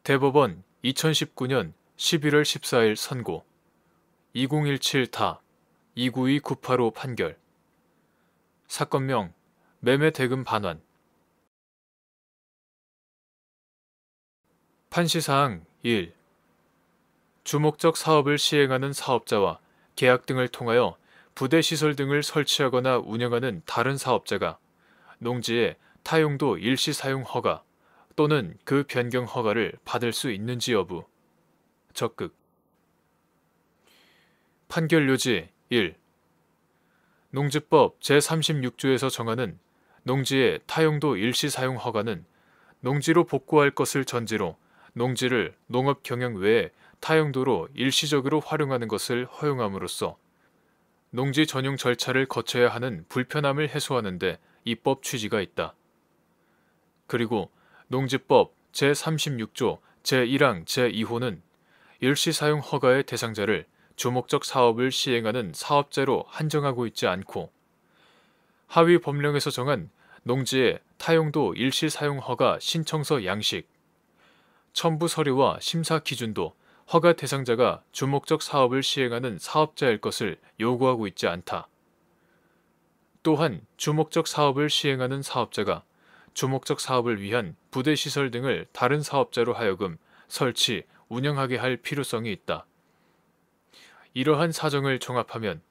대법원 2019년 11월 14일 선고 2017타 292985 판결 사건명 매매대금 반환 판시사항 1. 주목적 사업을 시행하는 사업자와 계약 등을 통하여 부대시설 등을 설치하거나 운영하는 다른 사업자가 농지의 타용도 일시사용 허가 또는 그 변경 허가를 받을 수 있는지 여부. 적극. 판결 요지 1. 농지법 제36조에서 정하는 농지의 타용도 일시사용 허가는 농지로 복구할 것을 전제로 농지를 농업 경영 외에 타용도로 일시적으로 활용하는 것을 허용함으로써 농지 전용 절차를 거쳐야 하는 불편함을 해소하는 데 입법 취지가 있다. 그리고 농지법 제36조 제1항 제2호는 일시사용 허가의 대상자를 주목적 사업을 시행하는 사업자로 한정하고 있지 않고 하위 법령에서 정한 농지의 타용도 일시사용 허가 신청서 양식, 첨부 서류와 심사 기준도 허가 대상자가 주목적 사업을 시행하는 사업자일 것을 요구하고 있지 않다. 또한 주목적 사업을 시행하는 사업자가 주목적 사업을 위한 부대시설 등을 다른 사업자로 하여금 설치, 운영하게 할 필요성이 있다. 이러한 사정을 종합하면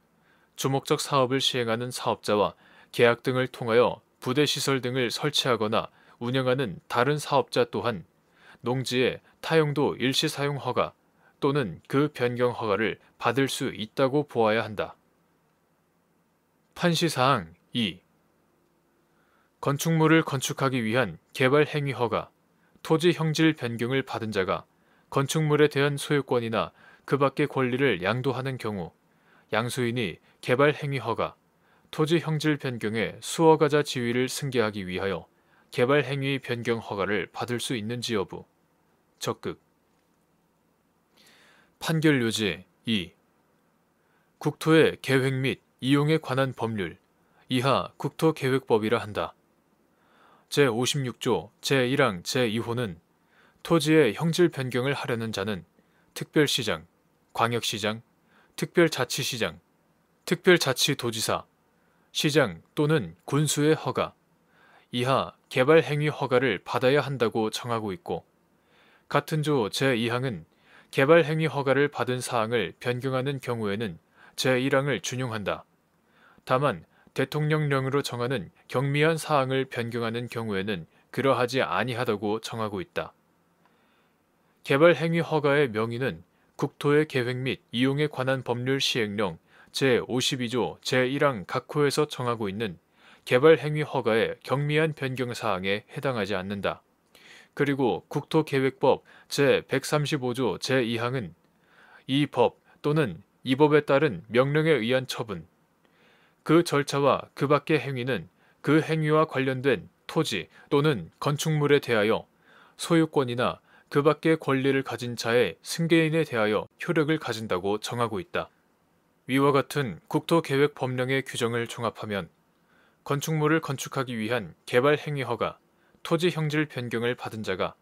주목적 사업을 시행하는 사업자와 계약 등을 통하여 부대시설 등을 설치하거나 운영하는 다른 사업자 또한 농지의 타용도 일시사용 허가 또는 그 변경 허가를 받을 수 있다고 보아야 한다. 판시사항 2. 건축물을 건축하기 위한 개발 행위 허가, 토지 형질 변경을 받은 자가 건축물에 대한 소유권이나 그 밖의 권리를 양도하는 경우 양수인이 개발 행위 허가, 토지 형질 변경의 수허가자 지위를 승계하기 위하여 개발 행위 변경 허가를 받을 수 있는지 여부. 적극. 판결 요지 2. 국토의 계획 및 이용에 관한 법률 이하 국토계획법이라 한다. 제56조 제1항 제2호는 토지의 형질 변경을 하려는 자는 특별시장, 광역시장, 특별자치시장, 특별자치도지사, 시장 또는 군수의 허가 이하 개발행위 허가를 받아야 한다고 정하고 있고 같은 조 제2항은 개발행위 허가를 받은 사항을 변경하는 경우에는 제1항을 준용한다. 다만 대통령령으로 정하는 경미한 사항을 변경하는 경우에는 그러하지 아니하다고 정하고 있다. 개발행위 허가의 명의는 국토의 계획 및 이용에 관한 법률 시행령 제52조 제1항 각 호에서 정하고 있는 개발행위 허가의 경미한 변경 사항에 해당하지 않는다. 그리고 국토계획법 제135조 제2항은 이 법 또는 이 법에 따른 명령에 의한 처분, 그 절차와 그 밖의 행위는 그 행위와 관련된 토지 또는 건축물에 대하여 소유권이나 그 밖의 권리를 가진 자의 승계인에 대하여 효력을 가진다고 정하고 있다. 위와 같은 국토계획 법령의 규정을 종합하면 건축물을 건축하기 위한 개발 행위 허가, 토지 형질 변경을 받은 자가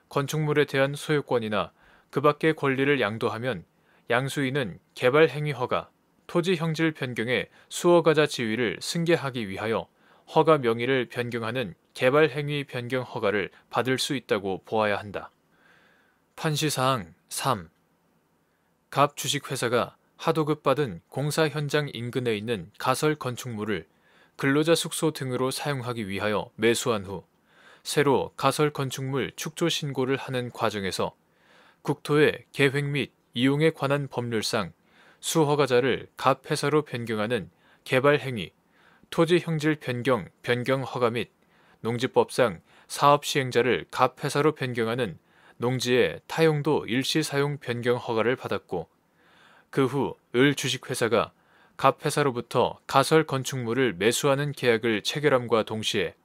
건축물에 대한 소유권이나 그 밖의 권리를 양도하면 양수인은 개발 행위 허가, 토지 형질 변경의 수허가자 지위를 승계하기 위하여 허가 명의를 변경하는 개발 행위 변경 허가를 받을 수 있다고 보아야 한다. 판시사항 3. 갑 주식회사가 하도급 받은 공사 현장 인근에 있는 가설 건축물을 근로자 숙소 등으로 사용하기 위하여 매수한 후 새로 가설 건축물 축조 신고를 하는 과정에서 국토의 계획 및 이용에 관한 법률상 수허가자를 갑 회사로 변경하는 개발 행위, 토지 형질 변경 허가 및 농지법상 사업 시행자를 갑 회사로 변경하는 농지의 타용도 일시 사용 변경 허가를 받았고 그 후 을 주식회사가 갑 회사로부터 가설 건축물을 매수하는 계약을 체결함과 동시에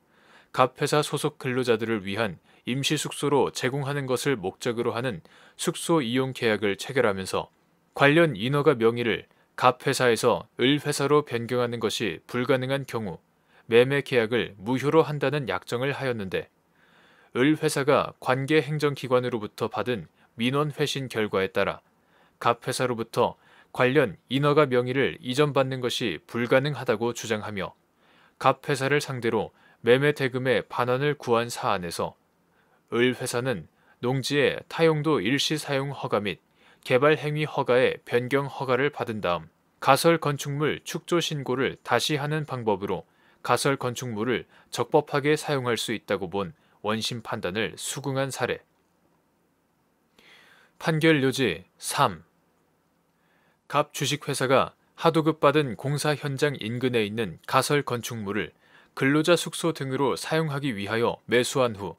갑 회사 소속 근로자들을 위한 임시 숙소로 제공하는 것을 목적으로 하는 숙소 이용 계약을 체결하면서 관련 인허가 명의를 갑 회사에서 을 회사로 변경하는 것이 불가능한 경우 매매 계약을 무효로 한다는 약정을 하였는데 을 회사가 관계 행정기관으로부터 받은 민원 회신 결과에 따라 갑 회사로부터 관련 인허가 명의를 이전받는 것이 불가능하다고 주장하며 갑 회사를 상대로 매매 대금의 반환을 구한 사안에서 을 회사는 농지의 타용도 일시 사용 허가 및 개발 행위 허가의 변경 허가를 받은 다음 가설 건축물 축조 신고를 다시 하는 방법으로 가설 건축물을 적법하게 사용할 수 있다고 본 원심 판단을 수긍한 사례. 판결 요지 3. 갑 주식회사가 하도급 받은 공사 현장 인근에 있는 가설 건축물을 근로자 숙소 등으로 사용하기 위하여 매수한 후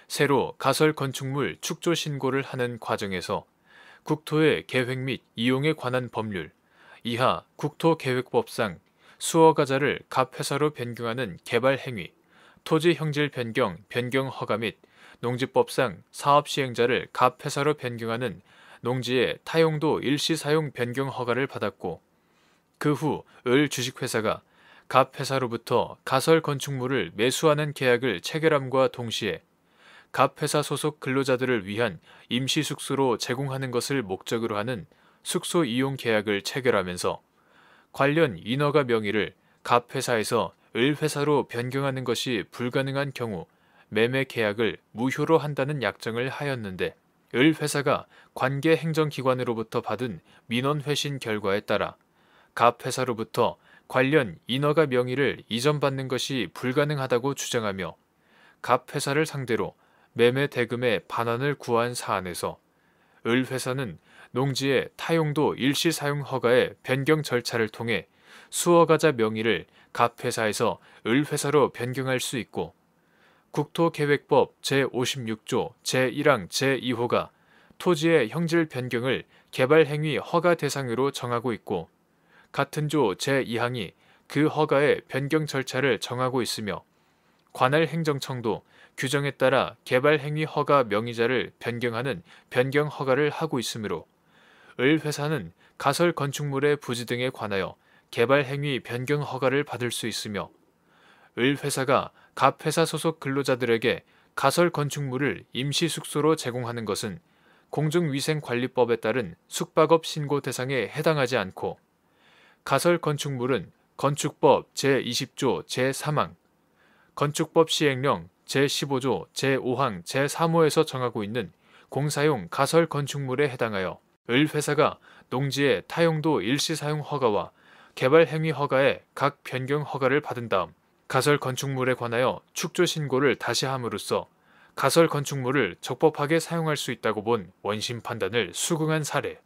새로 가설 건축물 축조 신고를 하는 과정에서 국토의 계획 및 이용에 관한 법률 이하 국토계획법상 수허가자를 갑 회사로 변경하는 개발 행위, 토지 형질 변경 허가 및 농지법상 사업 시행자를 갑 회사로 변경하는 농지의 타용도 일시 사용 변경 허가를 받았고 그 후 을 주식회사가 갑 회사로부터 가설 건축물을 매수하는 계약을 체결함과 동시에 갑 회사 소속 근로자들을 위한 임시 숙소로 제공하는 것을 목적으로 하는 숙소 이용 계약을 체결하면서 관련 인허가 명의를 갑 회사에서 을 회사로 변경하는 것이 불가능한 경우 매매 계약을 무효로 한다는 약정을 하였는데 을 회사가 관계 행정기관으로부터 받은 민원 회신 결과에 따라 갑 회사로부터 관련 인허가 명의를 이전받는 것이 불가능하다고 주장하며 갑 회사를 상대로 매매 대금의 반환을 구한 사안에서 을 회사는 농지의 타용도 일시 사용 허가의 변경 절차를 통해 수허가자 명의를 갑 회사에서 을 회사로 변경할 수 있고 국토계획법 제56조 제1항 제2호가 토지의 형질 변경을 개발행위 허가 대상으로 정하고 있고 같은 조 제2항이 그 허가의 변경 절차를 정하고 있으며 관할 행정청도 규정에 따라 개발행위 허가 명의자를 변경하는 변경 허가를 하고 있으므로 을 회사는 가설 건축물의 부지 등에 관하여 개발행위 변경 허가를 받을 수 있으며 을 회사가 갑 회사 소속 근로자들에게 가설 건축물을 임시 숙소로 제공하는 것은 공중위생관리법에 따른 숙박업 신고 대상에 해당하지 않고 가설 건축물은 건축법 제20조 제3항, 건축법 시행령 제15조 제5항 제3호에서 정하고 있는 공사용 가설 건축물에 해당하여 을 회사가 농지의 타용도 일시 사용 허가와 개발 행위 허가의 각 변경 허가를 받은 다음 가설 건축물에 관하여 축조 신고를 다시 함으로써 가설 건축물을 적법하게 사용할 수 있다고 본 원심 판단을 수긍한 사례.